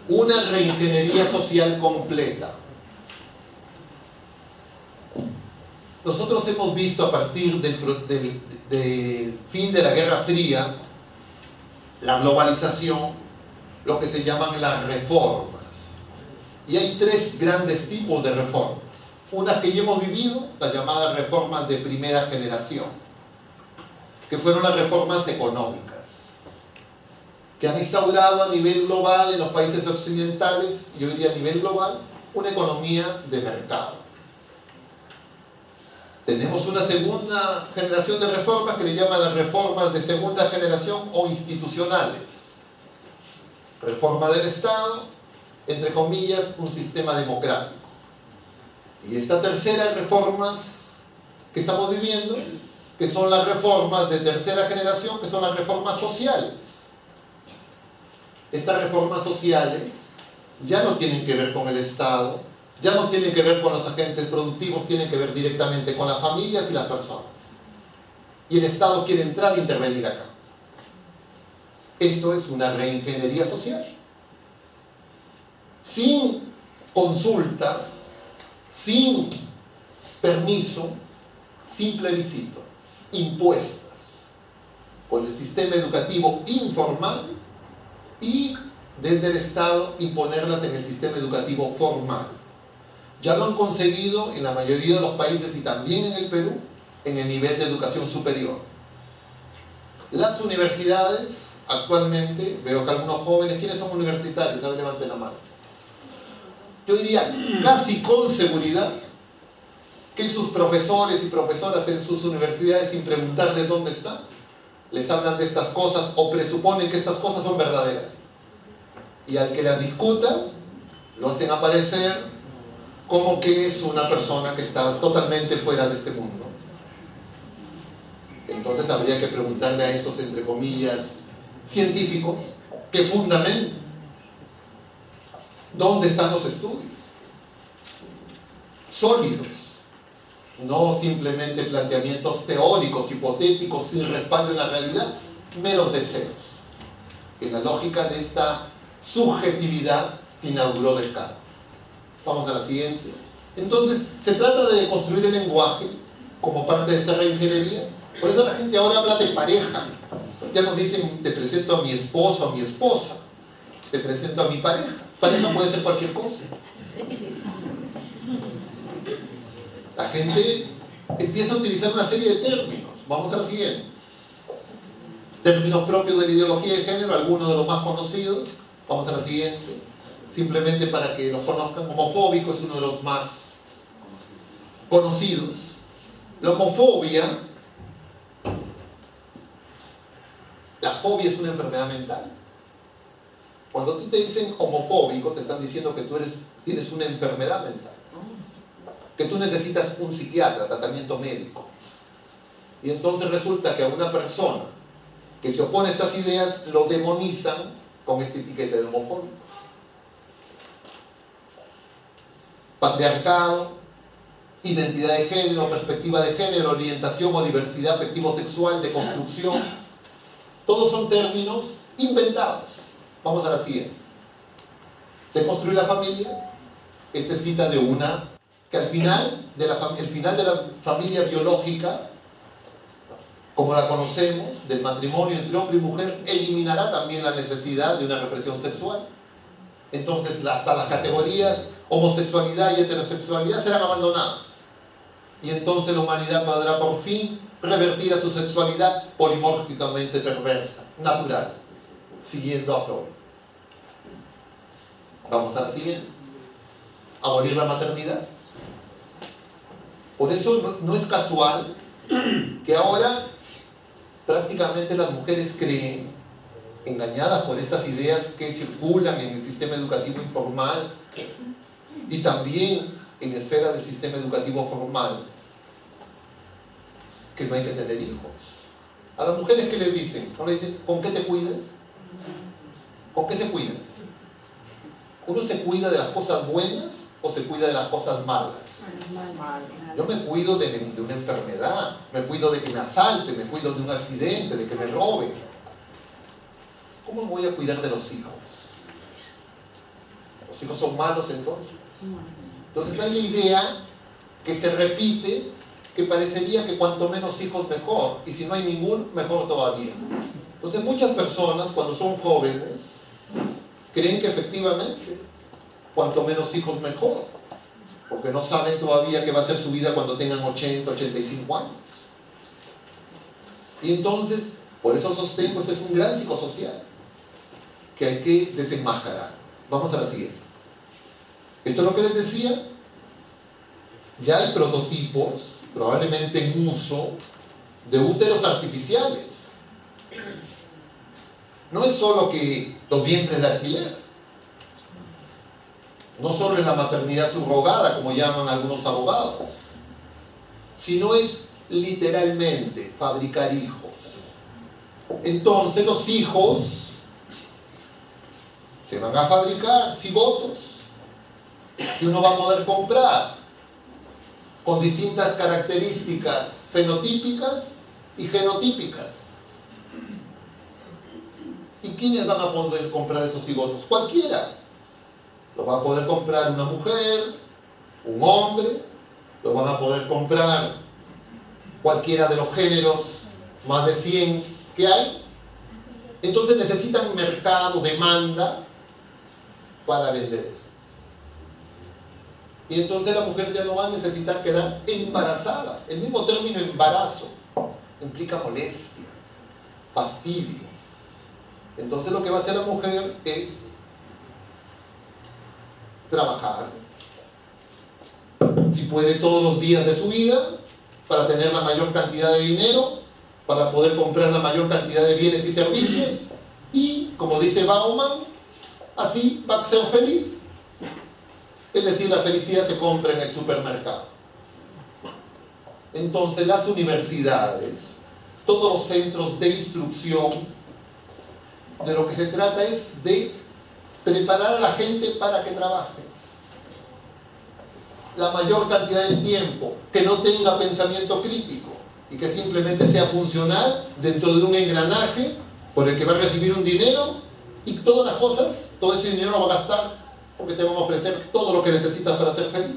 una reingeniería social completa. Nosotros hemos visto a partir del fin de la Guerra Fría, la globalización, lo que se llaman las reformas. Y hay 3 grandes tipos de reformas. Una que ya hemos vivido, las llamadas reformas de primera generación, que fueron las reformas económicas, que han instaurado a nivel global en los países occidentales, y hoy día a nivel global, una economía de mercado. Tenemos una segunda generación de reformas que le llaman las reformas de segunda generación o institucionales. Reforma del Estado, entre comillas, un sistema democrático. Y esta tercera reformas que estamos viviendo, que son las reformas de tercera generación, que son las reformas sociales. Estas reformas sociales ya no tienen que ver con el Estado, ya no tienen que ver con los agentes productivos, tienen que ver directamente con las familias y las personas. Y el Estado quiere entrar e intervenir acá. Esto es una reingeniería social. Sin consulta, sin permiso, sin plebiscito, impuestas por el sistema educativo informal y desde el Estado imponerlas en el sistema educativo formal. Ya lo han conseguido en la mayoría de los países y también en el Perú, en el nivel de educación superior. Las universidades, actualmente, veo que algunos jóvenes, ¿quiénes son universitarios? A ver, levanten la mano. Yo diría casi con seguridad que sus profesores y profesoras en sus universidades, sin preguntarles dónde están, les hablan de estas cosas o presuponen que estas cosas son verdaderas. Y al que las discutan, lo hacen aparecer como que es una persona que está totalmente fuera de este mundo. Entonces habría que preguntarle a estos, entre comillas, científicos, que fundamentan dónde están los estudios sólidos, no simplemente planteamientos teóricos, hipotéticos, sin respaldo en la realidad, meros deseos, en la lógica de esta subjetividad que inauguró Descartes. Vamos a la siguiente. Entonces, se trata de construir el lenguaje como parte de esta reingeniería. Por eso la gente ahora habla de pareja. Ya nos dicen: te presento a mi esposo, a mi esposa, te presento a mi pareja. Pareja puede ser cualquier cosa. La gente empieza a utilizar una serie de términos. Vamos a la siguiente. Términos propios de la ideología de género, algunos de los más conocidos. Vamos a la siguiente. Simplemente para que los conozcan, homofóbico es uno de los más conocidos. La homofobia, la fobia es una enfermedad mental. Cuando a ti te dicen homofóbico, te están diciendo que tú tienes una enfermedad mental, que tú necesitas un psiquiatra, tratamiento médico. Y entonces resulta que a una persona que se opone a estas ideas lo demonizan con esta etiqueta de homofóbico. Patriarcado, identidad de género, perspectiva de género, orientación o diversidad afectivo-sexual, de construcción, todos son términos inventados. Vamos a la siguiente. De construir la familia, esta cita de una que al final de la familia biológica, como la conocemos, del matrimonio entre hombre y mujer, eliminará también la necesidad de una represión sexual. Entonces hasta las categorías homosexualidad y heterosexualidad serán abandonadas. y entonces la humanidad podrá por fin revertir a su sexualidad polimórficamente perversa, natural, siguiendo a Freud. Vamos a la siguiente. Abolir la maternidad. Por eso no es casual que ahora prácticamente las mujeres creen, engañadas por estas ideas que circulan en el sistema educativo informal y también en la esfera del sistema educativo formal, que no hay que tener hijos. A las mujeres, ¿qué les dicen? ¿No les dicen, ¿con qué te cuidas? ¿Con qué se cuidan? ¿Uno se cuida de las cosas buenas o se cuida de las cosas malas? Yo me cuido de una enfermedad, me cuido de que me asalte, me cuido de un accidente, de que me roben. ¿Cómo me voy a cuidar de los hijos? ¿Los hijos son malos entonces? Entonces hay la idea que se repite, que parecería que cuanto menos hijos mejor, y si no hay ninguno, mejor todavía. Entonces muchas personas cuando son jóvenes creen que efectivamente cuanto menos hijos mejor, porque no saben todavía qué va a ser su vida cuando tengan 80, 85 años. Y entonces, por eso sostengo, esto es un gran psicosocial que hay que desenmascarar. Vamos a la siguiente. Esto es lo que les decía. Ya hay prototipos, probablemente en uso, de úteros artificiales. No es solo que los vientres de alquiler, no solo en la maternidad subrogada, como llaman algunos abogados, sino es literalmente fabricar hijos. Entonces los hijos se van a fabricar cigotos que uno va a poder comprar con distintas características fenotípicas y genotípicas. ¿Y quiénes van a poder comprar esos cigotos? Cualquiera. Lo va a poder comprar una mujer, un hombre, lo van a poder comprar cualquiera de los géneros, más de 100 que hay. Entonces necesitan mercado, demanda para vender eso. Y entonces la mujer ya no va a necesitar quedar embarazada. El mismo término embarazo implica molestia, fastidio. Entonces lo que va a hacer la mujer es trabajar, si puede todos los días de su vida, para tener la mayor cantidad de dinero, para poder comprar la mayor cantidad de bienes y servicios, y, como dice Bauman, así va a ser feliz. Es decir, la felicidad se compra en el supermercado. Entonces las universidades, todos los centros de instrucción, de lo que se trata es de preparar a la gente para que trabaje la mayor cantidad de tiempo, que no tenga pensamiento crítico y que simplemente sea funcional dentro de un engranaje por el que va a recibir un dinero, y todas las cosas, todo ese dinero lo va a gastar porque te van a ofrecer todo lo que necesitas para ser feliz.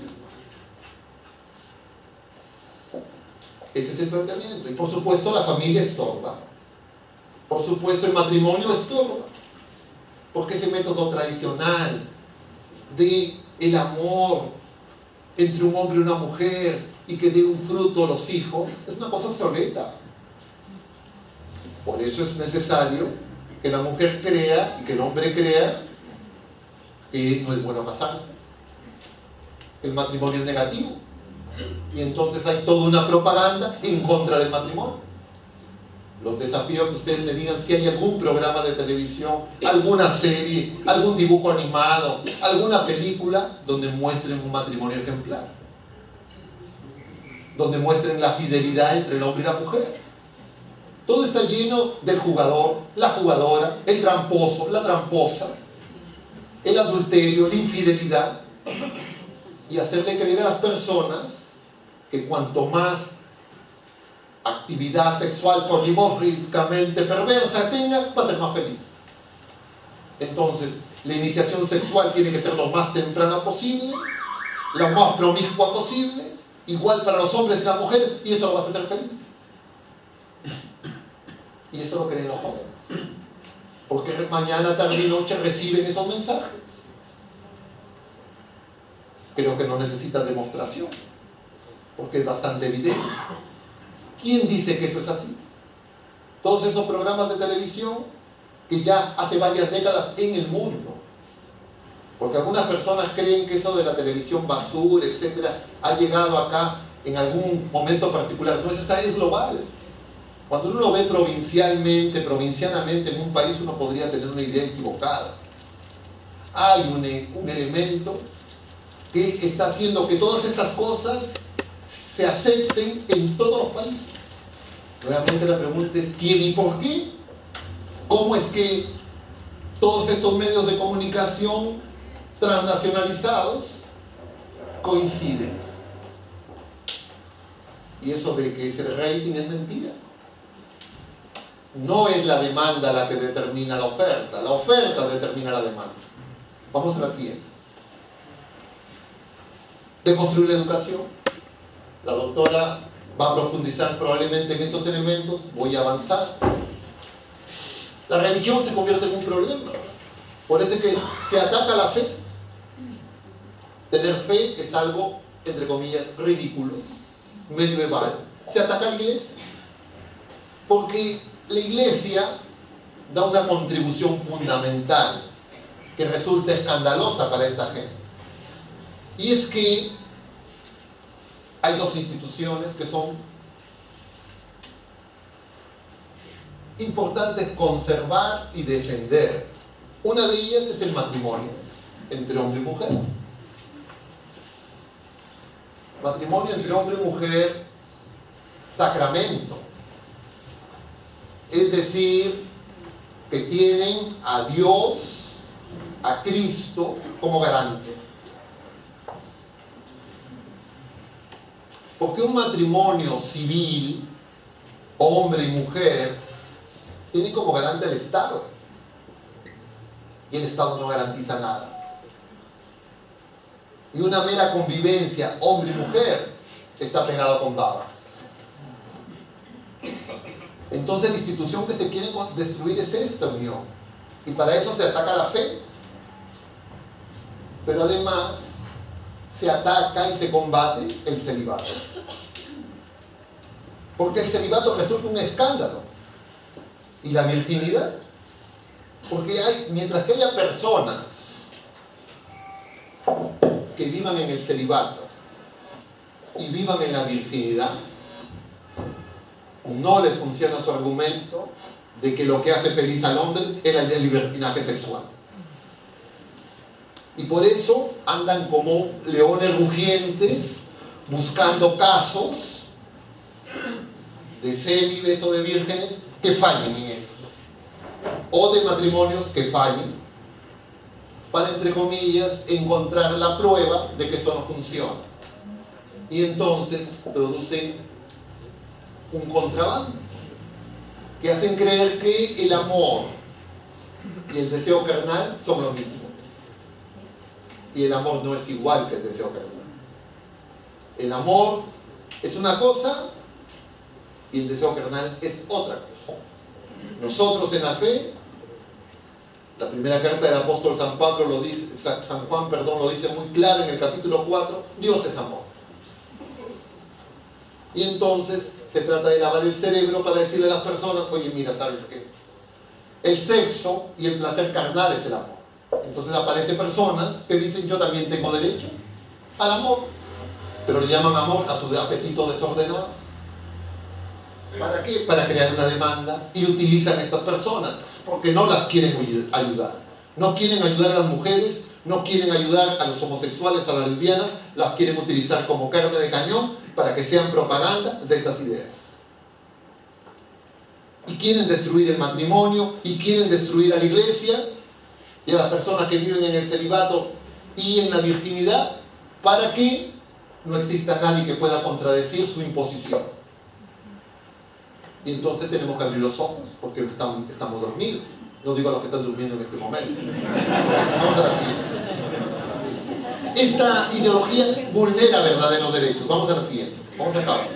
Ese es el planteamiento. Y por supuesto la familia estorba. Por supuesto el matrimonio estorba. Porque ese método tradicional de el amor entre un hombre y una mujer y que dé un fruto a los hijos es una cosa obsoleta. Por eso es necesario que la mujer crea y que el hombre crea que no es bueno casarse. El matrimonio es negativo. Y entonces hay toda una propaganda en contra del matrimonio. Los desafío que ustedes me digan si hay algún programa de televisión, alguna serie, algún dibujo animado, alguna película donde muestren un matrimonio ejemplar, donde muestren la fidelidad entre el hombre y la mujer. Todo está lleno del jugador, la jugadora, el tramposo, la tramposa, el adulterio, la infidelidad, y hacerle creer a las personas que cuanto más actividad sexual polimórficamente perversa tenga, va a ser más feliz. Entonces, la iniciación sexual tiene que ser lo más temprana posible, lo más promiscua posible, igual para los hombres y las mujeres, y eso lo va a hacer feliz. Y eso lo creen los jóvenes, porque mañana, tarde y noche reciben esos mensajes. Creo que no necesitan demostración. porque es bastante evidente. ¿Quién dice que eso es así? Todos esos programas de televisión que ya hace varias décadas en el mundo, porque algunas personas creen que eso de la televisión basura, etcétera, ha llegado acá en algún momento particular. No, eso es global. Cuando uno lo ve provincianamente en un país, uno podría tener una idea equivocada. Hay un elemento que está haciendo que todas estas cosas se acepten en todos los países. Nuevamente la pregunta es ¿quién y por qué? ¿Cómo es que todos estos medios de comunicación transnacionalizados coinciden? Y eso de que es el rating es mentira. No es la demanda la que determina la oferta determina la demanda. Vamos a la siguiente. De construir la educación. La doctora va a profundizar probablemente en estos elementos. Voy a avanzar. La religión se convierte en un problema. Por eso es que se ataca la fe. Tener fe es algo, entre comillas, ridículo, medieval. Se ataca a la iglesia. Porque la iglesia da una contribución fundamental que resulta escandalosa para esta gente. Y es que hay dos instituciones que son importantes conservar y defender. Una de ellas es el matrimonio entre hombre y mujer. Matrimonio entre hombre y mujer, sacramento. Es decir, que tienen a Dios, a Cristo como garante. Porque un matrimonio civil, hombre y mujer, tiene como garante el Estado. Y el Estado no garantiza nada. Y una mera convivencia, hombre y mujer, está pegado con babas. Entonces la institución que se quiere destruir es esta unión. Y para eso se ataca la fe. Pero además se ataca y se combate el celibato. Porque el celibato resulta un escándalo. Y la virginidad. Porque mientras que haya personas que vivan en el celibato y vivan en la virginidad, no les funciona su argumento de que lo que hace feliz al hombre es el libertinaje sexual. Y por eso andan como leones rugientes buscando casos de célibes o de vírgenes que fallen en esto, o de matrimonios que fallen, para, entre comillas, encontrar la prueba de que esto no funciona. Y entonces producen un contrabando que hacen creer que el amor y el deseo carnal son lo mismo. Y el amor no es igual que el deseo carnal. El amor es una cosa y el deseo carnal es otra cosa. Nosotros en la fe, la primera carta del apóstol San Juan lo dice muy claro en el capítulo 4, Dios es amor. Y entonces se trata de lavar el cerebro para decirle a las personas, oye, mira, ¿sabes qué? El sexo y el placer carnal es el amor. Entonces aparecen personas que dicen, yo también tengo derecho al amor, pero le llaman amor a su apetito desordenado. ¿Para qué? Para crear una demanda, y utilizan a estas personas porque no las quieren ayudar. No quieren ayudar a las mujeres, no quieren ayudar a los homosexuales, a las lesbianas, las quieren utilizar como carne de cañón para que sean propaganda de estas ideas. Y quieren destruir el matrimonio, y quieren destruir a la iglesia y a las personas que viven en el celibato y en la virginidad, para que no exista nadie que pueda contradecir su imposición. Y entonces tenemos que abrir los ojos, porque estamos dormidos. No digo a los que están durmiendo en este momento. Vamos a la siguiente. Esta ideología vulnera verdaderos derechos. Vamos a la siguiente. Vamos a acabar.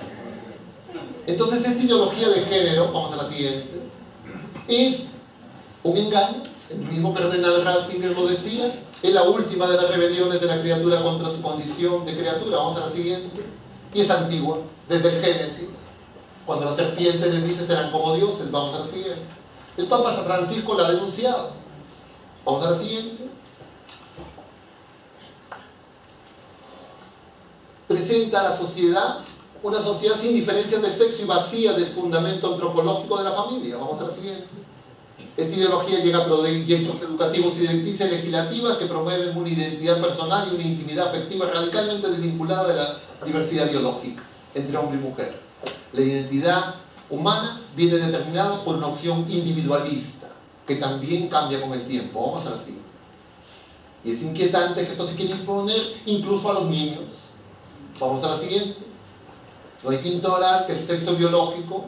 Entonces esta ideología de género, vamos a la siguiente, es un engaño. El mismo cardenal Ratzinger lo decía. Es la última de las rebeliones de la criatura contra su condición de criatura. Vamos a la siguiente. y es antigua, desde el Génesis, cuando la serpiente les dice serán como dioses. Vamos a la siguiente. El Papa San Francisco la ha denunciado. Vamos a la siguiente. Presenta a la sociedad una sociedad sin diferencias de sexo y vacía del fundamento antropológico de la familia. Vamos a la siguiente. Esta ideología llega a proyectos educativos y directrices legislativas que promueven una identidad personal y una intimidad afectiva radicalmente desvinculada de la diversidad biológica entre hombre y mujer. La identidad humana viene determinada por una opción individualista que también cambia con el tiempo. Vamos a la siguiente. Y es inquietante que esto se quiera imponer incluso a los niños. Vamos a la siguiente. No hay que ignorar que el sexo biológico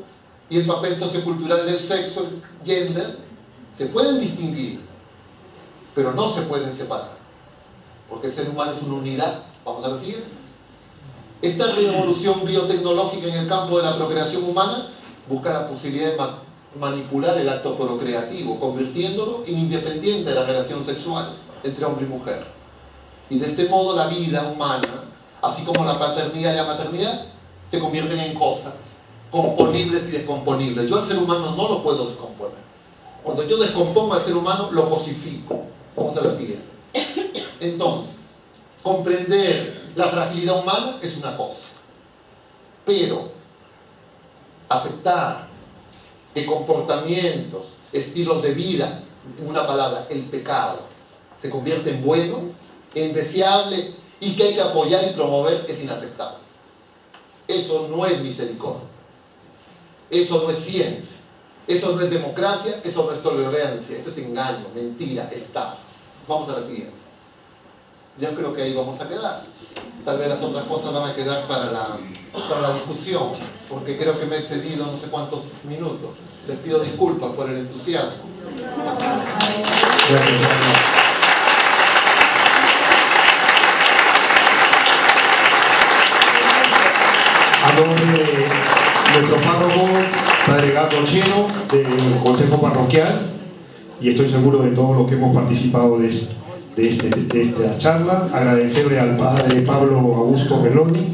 y el papel sociocultural del sexo, el gender, se pueden distinguir, pero no se pueden separar, porque el ser humano es una unidad. Vamos a la siguiente. Esta revolución biotecnológica en el campo de la procreación humana busca la posibilidad de manipular el acto procreativo, convirtiéndolo en independiente de la relación sexual entre hombre y mujer. Y de este modo la vida humana, así como la paternidad y la maternidad, se convierten en cosas componibles y descomponibles. Yo al ser humano no lo puedo descomponer. Cuando yo descompongo al ser humano, lo cosifico. Vamos a la siguiente. Entonces, comprender la fragilidad humana es una cosa, pero aceptar que comportamientos, estilos de vida, en una palabra, el pecado, se convierte en bueno, en deseable y que hay que apoyar y promover, es inaceptable. Eso no es misericordia, eso no es ciencia, eso no es democracia, eso no es tolerancia, eso es engaño, mentira, estafa. Vamos a la siguiente. Yo creo que ahí vamos a quedar. Tal vez las otras cosas van a quedar para la discusión, porque creo que me he excedido no sé cuántos minutos. Les pido disculpas por el entusiasmo. Gracias. A nombre de nuestro párroco, Padre Gato Cheno, del Consejo Parroquial, y estoy seguro de todos los que hemos participado de esta charla, agradecerle al Padre Pablo Augusto Meloni.